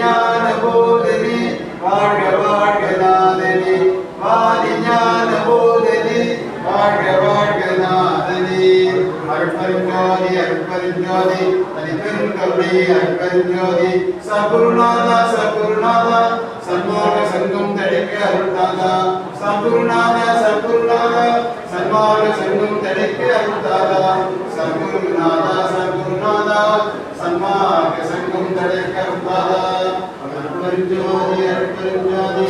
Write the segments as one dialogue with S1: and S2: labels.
S1: ஞான போதனி வாழ்க வாழ்க நாதனி வாதி ஞான போதனி வாழ்க வாழ்க நாதனி அருட்பெருஞ்சோதி அருட்பெருஞ்சோதி தனிப்பெரும் கருணை அருட்பெருஞ்சோதி சகுருநாதா சகுருநாதா சன்மார்க்க சங்கம் தடைக்க அருள்தாதா சகுருநாதா சகுருநாதா சன்மார்க்க சங்கம் தடைக்க அருள்தாதா சகுருநாதா சகுருநாதா சன்மார்க்க சங்கம் தடைக்க அருள்தாதா அருட்பெருஞ்சோதி அருட்பெருஞ்சோதி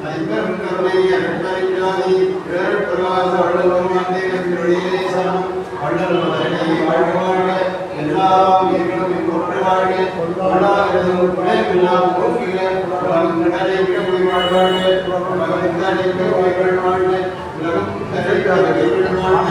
S1: தனிப்பெரும் கருணை அருட்பெருஞ்சோதி பேரற்புராச வள்ளலும் அந்தேகத்தினுடைய சரணம் வள்ளல் மதனை வாழ்க வாழ்க எல்லா உயிர்களும் கொண்டு வாழ்க கொண்டாடுவதும் குணமெல்லாம் போக்கிய கடலை போய் வாழ்வாழ்க கடலை போய் வாழ்க உலகம் தடைக்காக வாழ்க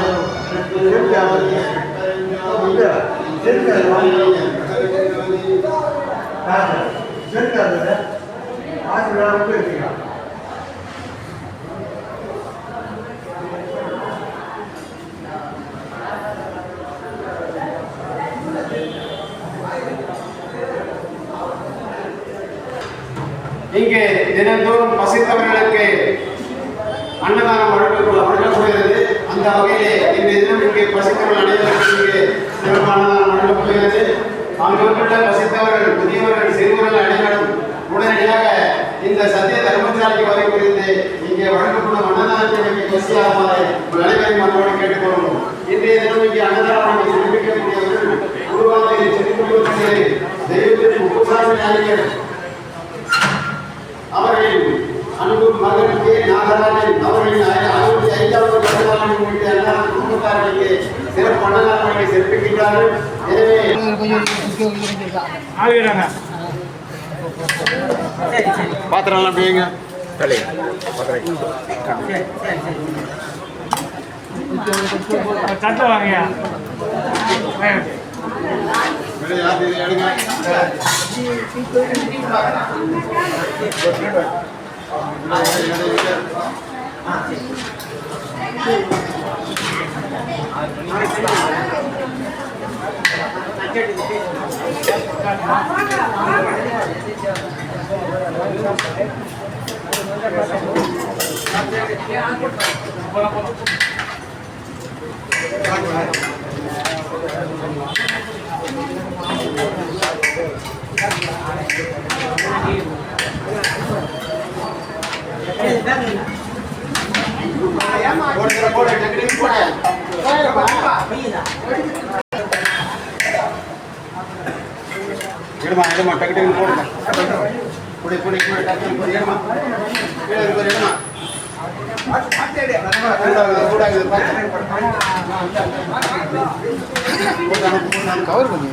S1: இங்கே தினந்தோறும் பசித்தவர்களுக்கு அன்னதானம் வழங்கப்படுகிறது. அந்த வகையிலே இன்றைய தினம் இங்கே பசித்தவர்கள் அனைவருக்கும் இங்கே சிறப்பு அன்னதானம் வழங்கப்படுகிறது. அங்கு வந்துள்ள பசித்தவர்கள் முதியவர்கள் சிறுவர்கள் அனைவரும் உடனடியாக இந்த சத்திய தர்மசாலைக்கு வரை குறித்து இங்கே வழங்கப்படும் அன்னதானத்தை பசியாகுமாறு அனைவரையும் அன்போடு கேட்டுக்கொள்வோம். இன்றைய தினம் இங்கே அன்னதானம் சிறப்பிக்கக்கூடியவர்கள் உருவாக செடிக்குடிய தெய்வத்தின் உபசாமி நாயகர் அவர்களின் அன்பு மகனுக்கு நாகராஜன் அவர்களின் 65வது பிறந்தநாளை முன்னிட்டு எல்லா குடும்பத்தார்களுக்கு சிறப்பு அன்னதானங்களை சிறப்பிக்கின்றார்கள். எனவே பாத்திரம் போய்ங்க சட்டை வாங்க கவர் பண்ணி